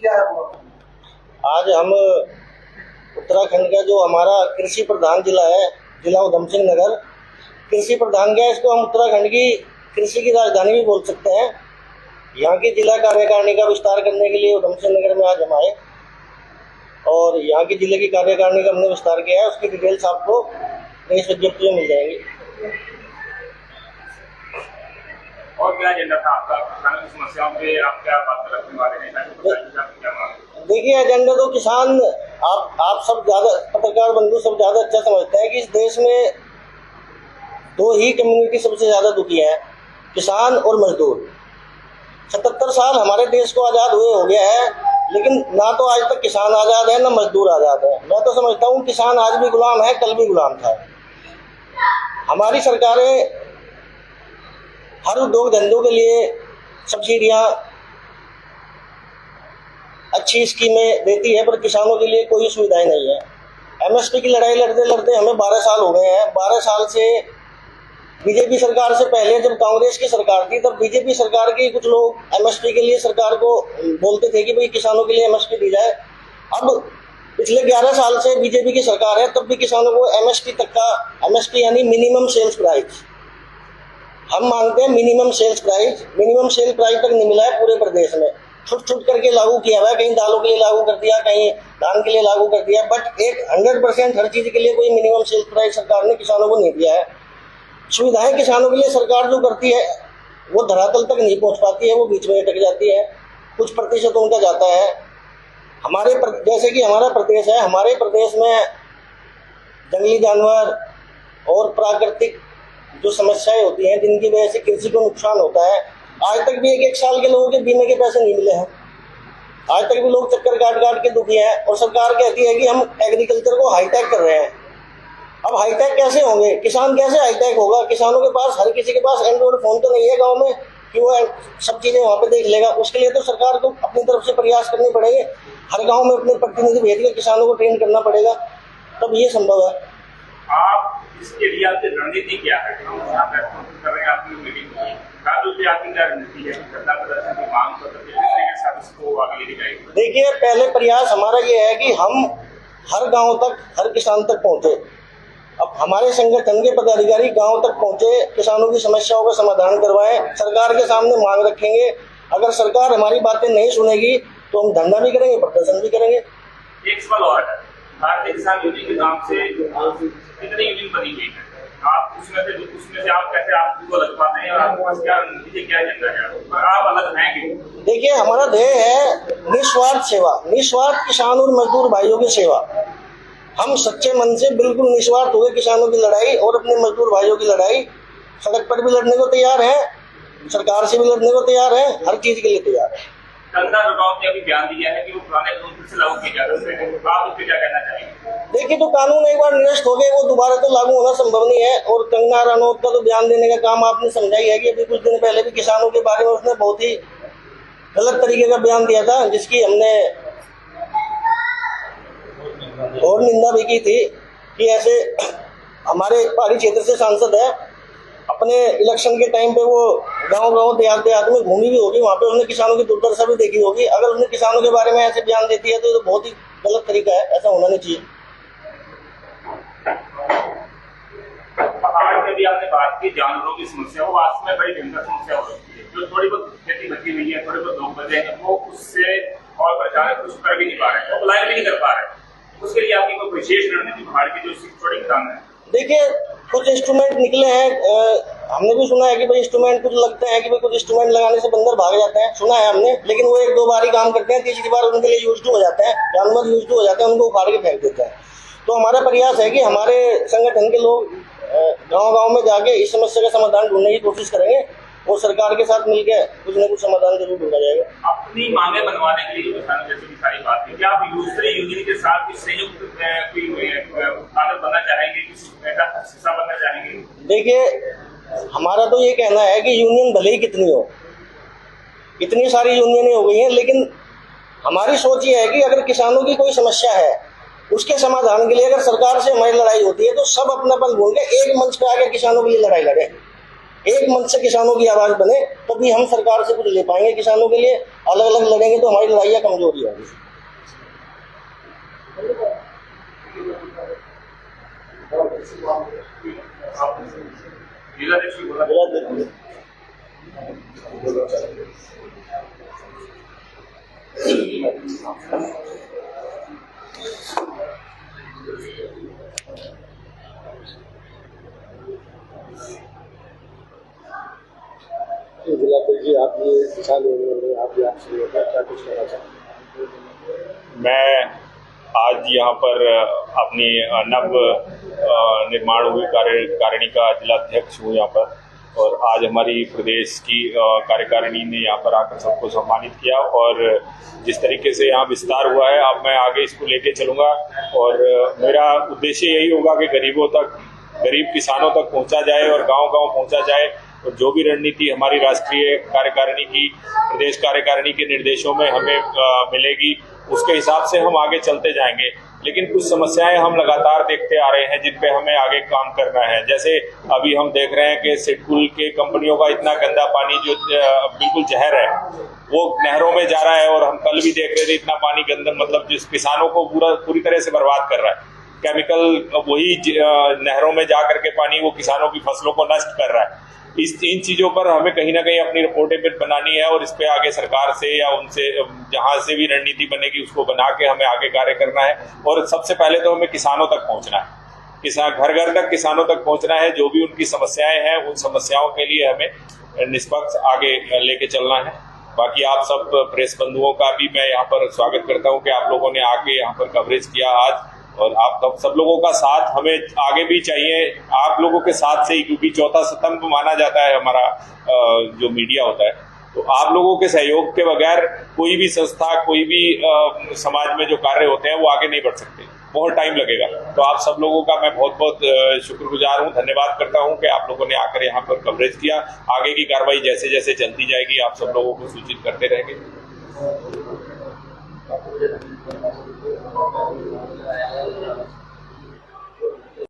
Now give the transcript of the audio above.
क्या है वो? आज हम उत्तराखंड का जो हमारा कृषि प्रधान जिला है, जिला उधम सिंह नगर कृषि प्रधान का, इसको हम उत्तराखंड की कृषि की राजधानी भी बोल सकते हैं। यहाँ की जिला कार्यकारिणी का विस्तार करने के लिए उधम सिंह नगर में आज हम आए और यहाँ की जिले की कार्यकारिणी का हमने विस्तार किया है। उसकी डिटेल्स आपको प्रेस विज्ञप्ति में मिल जाएगी। और क्या एजेंडा था आपका? किसानों की समस्याओं पे आप क्या बात रखने वाले हैं? देखिए, एजेंडा तो किसान, आप सब ज्यादा, पत्रकार बंधु सब ज्यादा अच्छा समझते हैं कि इस देश में दो ही कम्युनिटी सबसे ज्यादा दुखी है, किसान और मजदूर। 77 साल हमारे देश को आजाद हुए हो गया है, लेकिन ना तो आज तक किसान आजाद है, ना मजदूर आजाद है। मैं तो समझता हूँ किसान आज भी गुलाम है, कल भी गुलाम था। हमारी सरकारें हर उद्योग धंधों के लिए सब्सिडियां, अच्छी स्कीमें देती है, पर किसानों के लिए कोई सुविधाएं नहीं है। एमएसपी की लड़ाई लड़ते लड़ते हमें 12 साल हो गए हैं। 12 साल से बीजेपी सरकार से पहले जब कांग्रेस की सरकार थी, तब बीजेपी सरकार के कुछ लोग एमएसपी के लिए सरकार को बोलते थे कि भाई किसानों के लिए एमएसपी दी जाए। अब पिछले 11 साल से बीजेपी की सरकार है, तब भी किसानों को एमएसपी तक का, एमएसपी यानी मिनिमम सेल्स प्राइस, हम मांगते हैं मिनिमम सेल्स प्राइस तक नहीं मिला है पूरे प्रदेश में। छुट करके लागू किया हुआ है, कहीं दालों के लिए लागू कर दिया, कहीं धान के लिए लागू कर दिया, बट एक 100% हर चीज के लिए कोई मिनिमम सेल्स प्राइस सरकार ने किसानों को नहीं दिया है। सुविधाएं किसानों के लिए सरकार जो करती है वो धरातल तक नहीं पहुंच पाती है, वो बीच में अटक जाती है। कुछ प्रतिशत उनका जाता है। जैसे कि हमारा प्रदेश है, हमारे प्रदेश में जंगली जानवर और प्राकृतिक जो समस्याएं होती हैं, जिनकी वजह से कृषि को नुकसान होता है, आज तक भी एक साल के लोगों के बीमे के पैसे नहीं मिले हैं। आज तक भी लोग चक्कर काट के दुखी हैं और सरकार कहती है कि हम एग्रीकल्चर को हाईटेक कर रहे हैं। अब हाईटेक कैसे होंगे? किसान कैसे हाईटेक होगा? किसानों के पास, हर किसी के पास एंड्रॉइड फोन तो नहीं है गांव में कि वो सब चीजें वहां पे देख लेगा। उसके लिए तो सरकार को अपनी तरफ से प्रयास करने पड़ेंगे। हर गाँव में अपने प्रतिनिधि भेज के किसानों को ट्रेन करना पड़ेगा, तब ये संभव है। आप इसके लिए आपकी रणनीति क्या है? कर रहे हैं आपकी मीटिंग की, आपकी क्या रणनीति है? धरना प्रदर्शन की मांग के साथ इसको आगे लेके जाएंगे। देखिए, पहले प्रयास हमारा ये है कि हम हर गांव तक, हर किसान तक पहुंचे। अब हमारे संगठन के पदाधिकारी गांव तक पहुंचे, किसानों की समस्याओं का समाधान करवाएं, सरकार के सामने मांग रखेंगे। अगर सरकार हमारी बातें नहीं सुनेगी तो हम धरना भी करेंगे, प्रदर्शन भी करेंगे। एक सवाल और है, भारतीय किसान यूनियन के नाम से कितनी यूनियन बनी हुई है? आप उसमें से आप कैसे आपको लग पाते हैं और आपके पास क्या एजेंडा है? आप अलग हैं क्यों? देखिए, हमारा ध्येय है निस्वार्थ सेवा, निस्वार्थ किसान और मजदूर भाइयों की सेवा। हम सच्चे मन से बिल्कुल निस्वार्थ हुए किसानों की लड़ाई और अपने मजदूर भाइयों की लड़ाई, सड़क पर भी लड़ने को तैयार है, सरकार से भी लड़ने को तैयार है, हर चीज के लिए तैयार है। कंगना रनौत ने अभी बयान दिया है कि वो पुराने कानून फिर से लागू किए जा सकते हैं, आप उस पर क्या कहना चाहेंगे? देखिए, तो कानून एक बार निरस्त हो गए, वो दोबारा तो लागू होना संभव नहीं है। और कंगना रनौत का तो बयान देने का काम आपने समझा ही है कि अभी कुछ दिन पहले भी किसानों के बारे में उसने बहुत ही गलत तरीके का बयान दिया था, जिसकी हमने और निंदा भी की थी कि ऐसे हमारे पहाड़ी क्षेत्र से सांसद है, अपने इलेक्शन के टाइम पे वो गांव देहात में घूमी भी होगी, वहाँ पे उसने किसानों की दुर्दशा भी देखी होगी। अगर उसने किसानों के बारे में ऐसे बयान देती है तो ये तो बहुत ही गलत तरीका है, ऐसा होना नहीं चाहिए। पहाड़ में भी आपने बात की जानवरों की समस्या, वो वास्तव में बड़ी भयंकर समस्या हो रही है। जो थोड़ी बहुत खेती बची हुई है, थोड़े बहुत लोग बचे हैं, वो उससे और परेशान कुछ कर भी नहीं पा रहे, अप्लाई भी नहीं कर पा रहे। उसके लिए आपकी कोई विशेष रणनीति पहाड़ की जो छोटे किसान है? देखिए, कुछ इंस्ट्रूमेंट निकले हैं, हमने भी सुना है कि भाई इंस्ट्रूमेंट कुछ लगते हैं कि भाई कुछ इंस्ट्रूमेंट लगाने से बंदर भाग जाते हैं, सुना है हमने, लेकिन वो 1-2 बार ही काम करते हैं, तीसरी बार उनके लिए यूज्ड हो जाते हैं, जानवर यूज्ड हो जाते हैं, उनको उखाड़ के फेंक देते हैं। तो हमारा प्रयास है कि हमारे संगठन के लोग गाँव में जाके इस समस्या का समाधान ढूंढने की कोशिश करेंगे और सरकार के साथ मिलकर कुछ न कुछ समाधान जरूर ढूंढा जाएगा। अपनी मांगे बनवाने के लिए किसानों जैसी की सारी बात है, क्या आप दूसरे यूनियन के साथ संयुक्त उत्पादक बनना चाहेंगे, हिस्सा बनना चाहेंगे? देखिए, हमारा तो ये कहना है कि यूनियन भले ही कितनी हो, इतनी सारी यूनियनें हो गई हैं, लेकिन हमारी सोच ये है कि अगर किसानों की कोई समस्या है, उसके समाधान के लिए अगर सरकार से हमारी लड़ाई होती है तो सब अपनापन भूल के एक मंच पे आकर किसानों के लिए लड़ाई लड़े। एक मंच से किसानों की आवाज बने, तभी हम सरकार से कुछ ले पाएंगे किसानों के लिए। अलग अलग लड़ेंगे तो हमारी लड़ाइयाँ कमजोरी होगी। जी, आप ये किसान आप क्या कुछ कहना चाहते हैं? मैं आज यहाँ पर अपनी नव निर्माण हुई कार्यकारिणी का जिलाध्यक्ष हूँ यहाँ पर, और आज हमारी प्रदेश की कार्यकारिणी ने यहाँ पर आकर सबको सम्मानित किया, और जिस तरीके से यहाँ विस्तार हुआ है अब मैं आगे इसको लेके चलूँगा, और मेरा उद्देश्य यही होगा कि गरीब किसानों तक पहुँचा जाए और गांव-गांव पहुँचा जाए, और जो भी रणनीति हमारी राष्ट्रीय कार्यकारिणी की प्रदेश कार्यकारिणी के निर्देशों में हमें मिलेगी उसके हिसाब से हम आगे चलते जाएंगे। लेकिन कुछ समस्याएं हम लगातार देखते आ रहे हैं जिन पे हमें आगे काम करना है। जैसे अभी हम देख रहे हैं कि सिडकुल के कंपनियों का इतना गंदा पानी जो बिल्कुल जहर है वो नहरों में जा रहा है, और हम कल भी देख रहे थे इतना पानी गंदा, मतलब जिस किसानों को पूरी तरह से बर्बाद कर रहा है। केमिकल वही नहरों में जा करके पानी वो किसानों की फसलों को नष्ट कर रहा है। इन चीजों पर हमें कहीं ना कहीं अपनी रिपोर्टें बनानी है, और इस पे आगे सरकार से या उनसे जहां से भी रणनीति बनेगी उसको बना के हमें आगे कार्य करना है। और सबसे पहले तो हमें किसानों तक पहुंचना है, घर घर तक किसानों तक पहुंचना है। जो भी उनकी समस्याएं हैं उन समस्याओं के लिए हमें निष्पक्ष आगे लेके चलना है। बाकी आप सब प्रेस बंधुओं का भी मैं यहाँ पर स्वागत करता हूँ कि आप लोगों ने आके यहाँ पर कवरेज किया आज, और आप सब लोगों का साथ हमें आगे भी चाहिए, आप लोगों के साथ से ही, क्योंकि चौथा स्तंभ माना जाता है हमारा जो मीडिया होता है। तो आप लोगों के सहयोग के बगैर कोई भी संस्था, कोई भी समाज में जो कार्य होते हैं वो आगे नहीं बढ़ सकते, बहुत टाइम लगेगा। तो आप सब लोगों का मैं बहुत बहुत शुक्रगुजार हूँ, धन्यवाद करता हूँ कि आप लोगों ने आकर यहाँ पर कवरेज किया। आगे की कार्रवाई जैसे जैसे चलती जाएगी आप सब लोगों को सूचित करते रहेंगे।